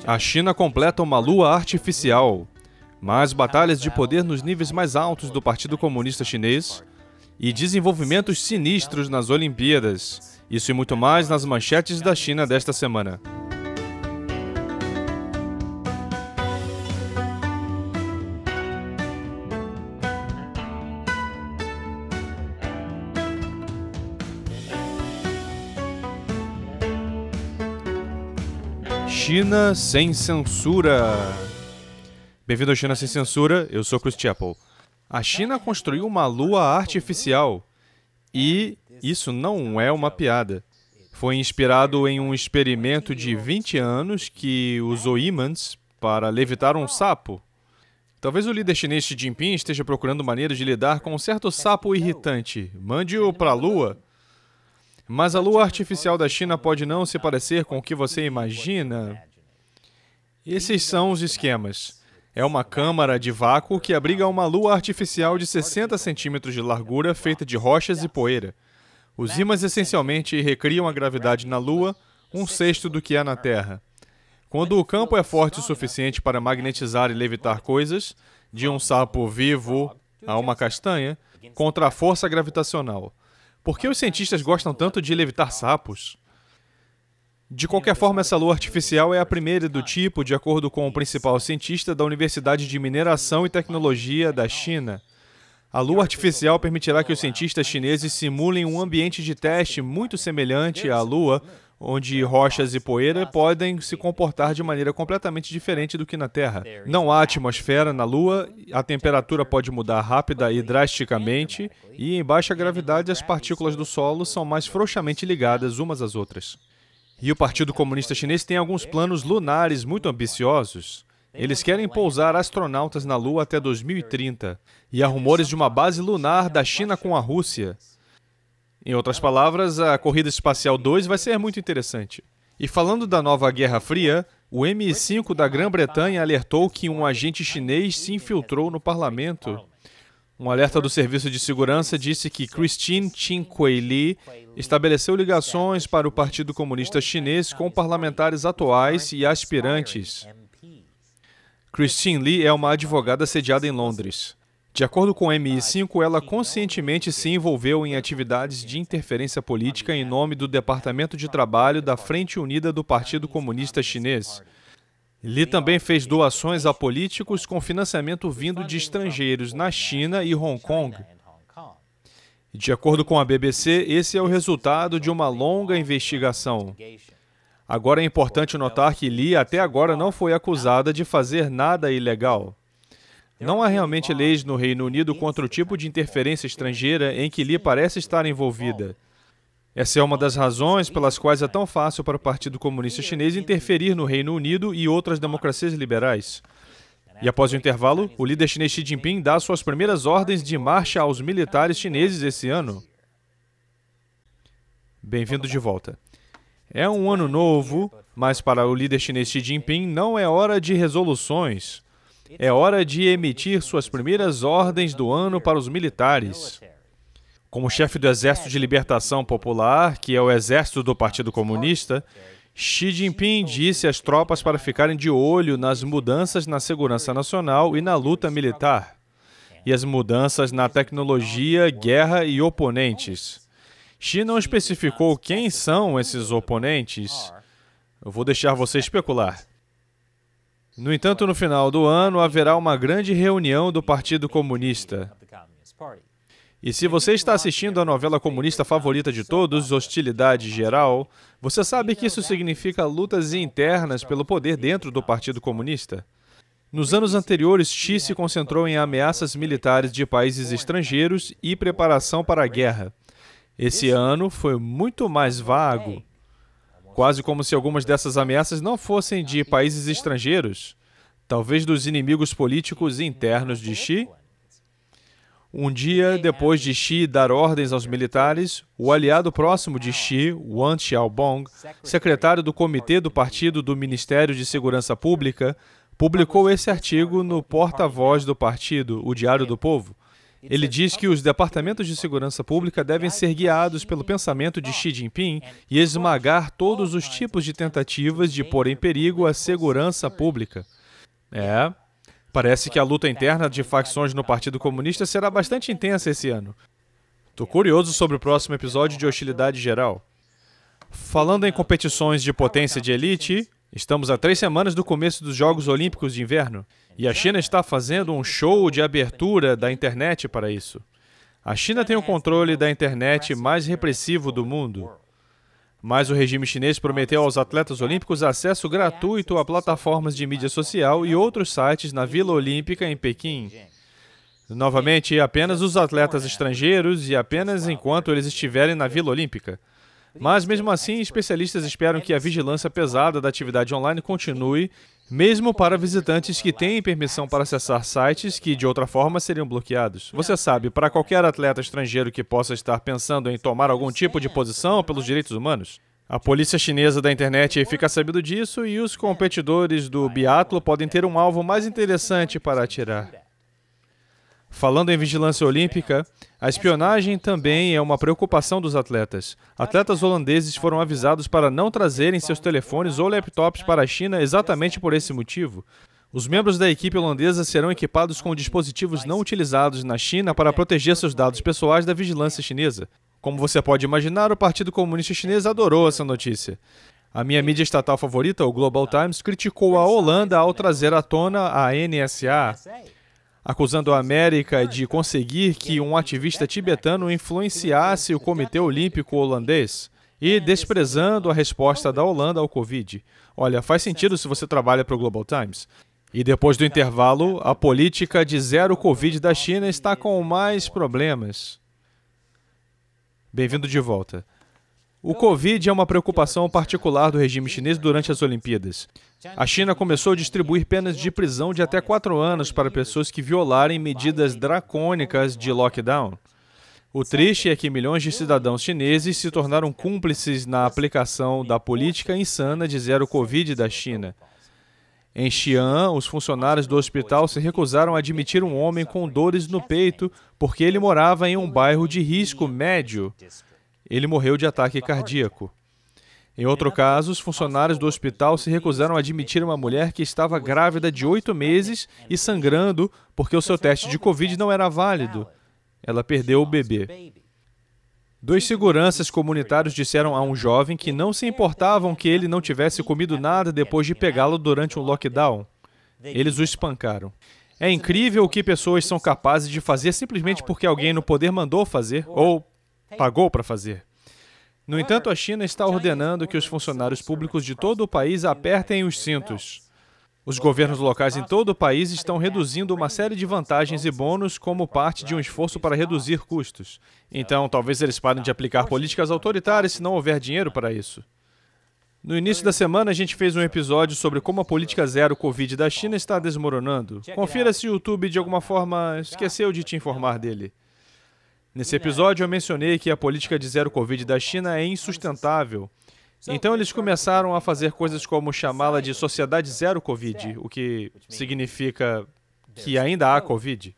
A China completa uma lua artificial. Mais batalhas de poder nos níveis mais altos do Partido Comunista Chinês e desenvolvimentos sinistros nas Olimpíadas. Isso e muito mais nas manchetes da China desta semana. China sem censura. Bem-vindo ao China sem censura, eu sou Chris Chappell. A China construiu uma lua artificial e isso não é uma piada. Foi inspirado em um experimento de 20 anos que usou ímãs para levitar um sapo. Talvez o líder chinês Xi Jinping esteja procurando maneiras de lidar com um certo sapo irritante. Mande-o para a lua. Mas a lua artificial da China pode não se parecer com o que você imagina. Esses são os esquemas. É uma câmara de vácuo que abriga uma lua artificial de 60 centímetros de largura feita de rochas e poeira. Os ímãs essencialmente recriam a gravidade na lua, um sexto do que há na Terra. Quando o campo é forte o suficiente para magnetizar e levitar coisas, de um sapo vivo a uma castanha, contra a força gravitacional. Por que os cientistas gostam tanto de levitar sapos? De qualquer forma, essa lua artificial é a primeira do tipo, de acordo com o principal cientista da Universidade de Mineração e Tecnologia da China. A lua artificial permitirá que os cientistas chineses simulem um ambiente de teste muito semelhante à Lua, onde rochas e poeira podem se comportar de maneira completamente diferente do que na Terra. Não há atmosfera na Lua, a temperatura pode mudar rápida e drasticamente, e em baixa gravidade as partículas do solo são mais frouxamente ligadas umas às outras. E o Partido Comunista Chinês tem alguns planos lunares muito ambiciosos. Eles querem pousar astronautas na Lua até 2030, e há rumores de uma base lunar da China com a Rússia. Em outras palavras, a Corrida Espacial 2 vai ser muito interessante. E falando da nova Guerra Fria, o MI5 da Grã-Bretanha alertou que um agente chinês se infiltrou no parlamento. Um alerta do Serviço de Segurança disse que Christine Chin-Kwei Lee estabeleceu ligações para o Partido Comunista Chinês com parlamentares atuais e aspirantes. Christine Lee é uma advogada sediada em Londres. De acordo com o MI5, ela conscientemente se envolveu em atividades de interferência política em nome do Departamento de Trabalho da Frente Unida do Partido Comunista Chinês. Lee também fez doações a políticos com financiamento vindo de estrangeiros na China e Hong Kong. De acordo com a BBC, esse é o resultado de uma longa investigação. Agora é importante notar que Lee até agora não foi acusada de fazer nada ilegal. Não há realmente leis no Reino Unido contra o tipo de interferência estrangeira em que Lee parece estar envolvida. Essa é uma das razões pelas quais é tão fácil para o Partido Comunista Chinês interferir no Reino Unido e outras democracias liberais. E após o intervalo, o líder chinês Xi Jinping dá suas primeiras ordens de marcha aos militares chineses esse ano. Bem-vindo de volta. É um ano novo, mas para o líder chinês Xi Jinping não é hora de resoluções. É hora de emitir suas primeiras ordens do ano para os militares. Como chefe do Exército de Libertação Popular, que é o exército do Partido Comunista, Xi Jinping disse às tropas para ficarem de olho nas mudanças na segurança nacional e na luta militar, e as mudanças na tecnologia, guerra e oponentes. Xi não especificou quem são esses oponentes. Eu vou deixar você especular. No entanto, no final do ano, haverá uma grande reunião do Partido Comunista. E se você está assistindo a novela comunista favorita de todos, Hostilidade Geral, você sabe que isso significa lutas internas pelo poder dentro do Partido Comunista. Nos anos anteriores, Xi se concentrou em ameaças militares de países estrangeiros e preparação para a guerra. Esse ano foi muito mais vago. Quase como se algumas dessas ameaças não fossem de países estrangeiros, talvez dos inimigos políticos internos de Xi. Um dia depois de Xi dar ordens aos militares, o aliado próximo de Xi, Wang Xiaobong, secretário do Comitê do Partido do Ministério de Segurança Pública, publicou esse artigo no porta-voz do partido, o Diário do Povo. Ele diz que os departamentos de segurança pública devem ser guiados pelo pensamento de Xi Jinping e esmagar todos os tipos de tentativas de pôr em perigo a segurança pública. Parece que a luta interna de facções no Partido Comunista será bastante intensa esse ano. Estou curioso sobre o próximo episódio de Hostilidade Geral. Falando em competições de potência de elite, estamos a 3 semanas do começo dos Jogos Olímpicos de Inverno e a China está fazendo um show de abertura da internet para isso. A China tem o controle da internet mais repressivo do mundo. Mas o regime chinês prometeu aos atletas olímpicos acesso gratuito a plataformas de mídia social e outros sites na Vila Olímpica em Pequim. Novamente, apenas os atletas estrangeiros e apenas enquanto eles estiverem na Vila Olímpica. Mas, mesmo assim, especialistas esperam que a vigilância pesada da atividade online continue, mesmo para visitantes que têm permissão para acessar sites que, de outra forma, seriam bloqueados. Você sabe, para qualquer atleta estrangeiro que possa estar pensando em tomar algum tipo de posição pelos direitos humanos. A polícia chinesa da internet fica sabendo disso e os competidores do biatlo podem ter um alvo mais interessante para atirar. Falando em vigilância olímpica, a espionagem também é uma preocupação dos atletas. Atletas holandeses foram avisados para não trazerem seus telefones ou laptops para a China exatamente por esse motivo. Os membros da equipe holandesa serão equipados com dispositivos não utilizados na China para proteger seus dados pessoais da vigilância chinesa. Como você pode imaginar, o Partido Comunista Chinês adorou essa notícia. A minha mídia estatal favorita, o Global Times, criticou a Holanda ao trazer à tona a NSA, acusando a América de conseguir que um ativista tibetano influenciasse o Comitê Olímpico Holandês e desprezando a resposta da Holanda ao Covid. Olha, faz sentido se você trabalha para o Global Times. E depois do intervalo, a política de zero Covid da China está com mais problemas. Bem-vindo de volta. O Covid é uma preocupação particular do regime chinês durante as Olimpíadas. A China começou a distribuir penas de prisão de até 4 anos para pessoas que violarem medidas dracônicas de lockdown. O triste é que milhões de cidadãos chineses se tornaram cúmplices na aplicação da política insana de zero Covid da China. Em Xi'an, os funcionários do hospital se recusaram a admitir um homem com dores no peito porque ele morava em um bairro de risco médio. Ele morreu de ataque cardíaco. Em outro caso, os funcionários do hospital se recusaram a admitir uma mulher que estava grávida de 8 meses e sangrando porque o seu teste de Covid não era válido. Ela perdeu o bebê. 2 seguranças comunitários disseram a um jovem que não se importavam que ele não tivesse comido nada depois de pegá-lo durante um lockdown. Eles o espancaram. É incrível o que pessoas são capazes de fazer simplesmente porque alguém no poder mandou fazer ou pagou para fazer. No entanto, a China está ordenando que os funcionários públicos de todo o país apertem os cintos. Os governos locais em todo o país estão reduzindo uma série de vantagens e bônus como parte de um esforço para reduzir custos. Então, talvez eles parem de aplicar políticas autoritárias se não houver dinheiro para isso. No início da semana, a gente fez um episódio sobre como a política zero Covid da China está desmoronando. Confira se o YouTube, de alguma forma, esqueceu de te informar dele. Nesse episódio, eu mencionei que a política de zero Covid da China é insustentável. Então, eles começaram a fazer coisas como chamá-la de Sociedade Zero Covid, o que significa que ainda há Covid.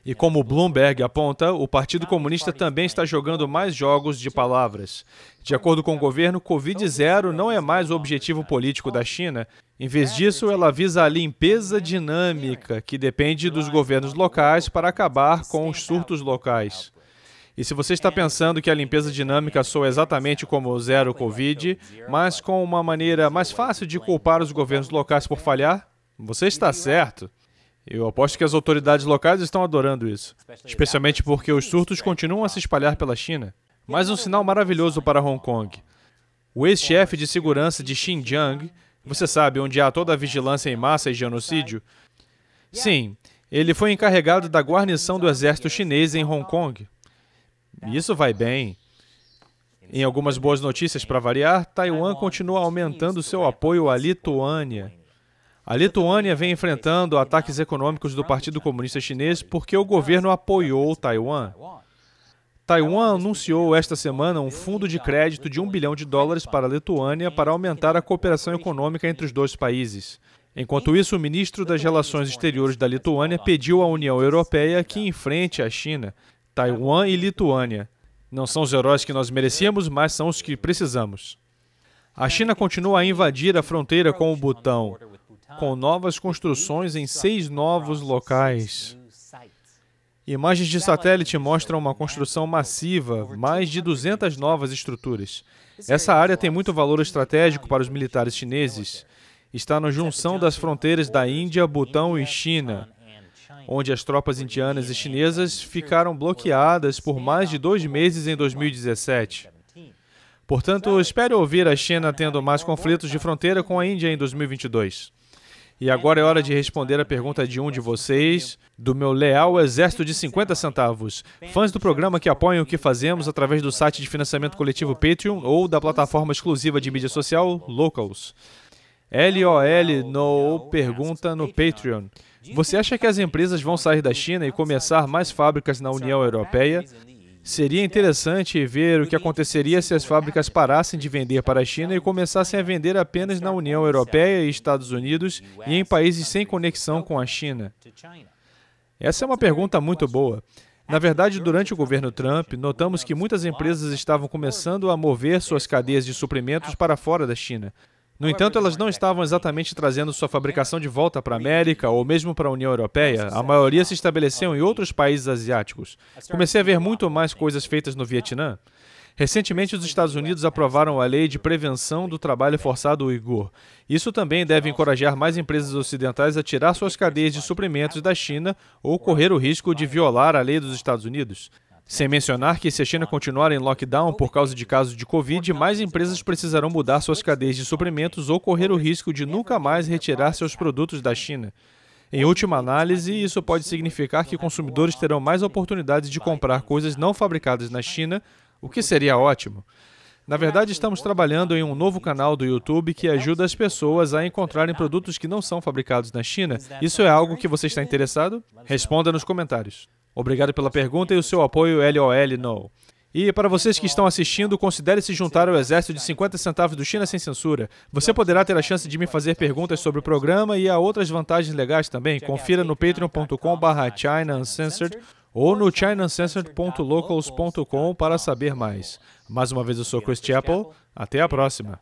E como o Bloomberg aponta, o Partido Comunista também está jogando mais jogos de palavras. De acordo com o governo, Covid-0 não é mais o objetivo político da China. Em vez disso, ela visa a limpeza dinâmica, que depende dos governos locais para acabar com os surtos locais. E se você está pensando que a limpeza dinâmica soa exatamente como o zero Covid, mas com uma maneira mais fácil de culpar os governos locais por falhar, você está certo. Eu aposto que as autoridades locais estão adorando isso, especialmente porque os surtos continuam a se espalhar pela China. Mais um sinal maravilhoso para Hong Kong. O ex-chefe de segurança de Xinjiang, você sabe, onde há toda a vigilância em massa e genocídio? Sim, ele foi encarregado da guarnição do exército chinês em Hong Kong. Isso vai bem. Em algumas boas notícias para variar, Taiwan continua aumentando seu apoio à Lituânia. A Lituânia vem enfrentando ataques econômicos do Partido Comunista Chinês porque o governo apoiou Taiwan. Taiwan anunciou esta semana um fundo de crédito de $1 bilhão para a Lituânia para aumentar a cooperação econômica entre os dois países. Enquanto isso, o ministro das Relações Exteriores da Lituânia pediu à União Europeia que enfrente a China, Taiwan e Lituânia. Não são os heróis que nós merecíamos, mas são os que precisamos. A China continua a invadir a fronteira com o Butão, com novas construções em 6 novos locais. Imagens de satélite mostram uma construção massiva, mais de 200 novas estruturas. Essa área tem muito valor estratégico para os militares chineses. Está na junção das fronteiras da Índia, Butão e China, onde as tropas indianas e chinesas ficaram bloqueadas por mais de 2 meses em 2017. Portanto, espero ouvir a China tendo mais conflitos de fronteira com a Índia em 2022. E agora é hora de responder a pergunta de um de vocês, do meu leal exército de 50 centavos, fãs do programa que apoiam o que fazemos através do site de financiamento coletivo Patreon ou da plataforma exclusiva de mídia social Locals. LOL No pergunta no Patreon: você acha que as empresas vão sair da China e começar mais fábricas na União Europeia? Seria interessante ver o que aconteceria se as fábricas parassem de vender para a China e começassem a vender apenas na União Europeia e Estados Unidos e em países sem conexão com a China. Essa é uma pergunta muito boa. Na verdade, durante o governo Trump, notamos que muitas empresas estavam começando a mover suas cadeias de suprimentos para fora da China. No entanto, elas não estavam exatamente trazendo sua fabricação de volta para a América ou mesmo para a União Europeia. A maioria se estabeleceu em outros países asiáticos. Comecei a ver muito mais coisas feitas no Vietnã. Recentemente, os Estados Unidos aprovaram a Lei de Prevenção do Trabalho Forçado Uigur. Isso também deve encorajar mais empresas ocidentais a tirar suas cadeias de suprimentos da China ou correr o risco de violar a lei dos Estados Unidos. Sem mencionar que, se a China continuar em lockdown por causa de casos de Covid, mais empresas precisarão mudar suas cadeias de suprimentos ou correr o risco de nunca mais retirar seus produtos da China. Em última análise, isso pode significar que consumidores terão mais oportunidades de comprar coisas não fabricadas na China, o que seria ótimo. Na verdade, estamos trabalhando em um novo canal do YouTube que ajuda as pessoas a encontrarem produtos que não são fabricados na China. Isso é algo que você está interessado? Responda nos comentários. Obrigado pela pergunta e o seu apoio LOL No. E para vocês que estão assistindo, considere se juntar ao exército de 50 centavos do China Sem Censura. Você poderá ter a chance de me fazer perguntas sobre o programa e há outras vantagens legais também. Confira no patreon.com/ChinaUncensored ou no chinauncensored.locals.com para saber mais. Mais uma vez, eu sou Chris Chappell. Até a próxima.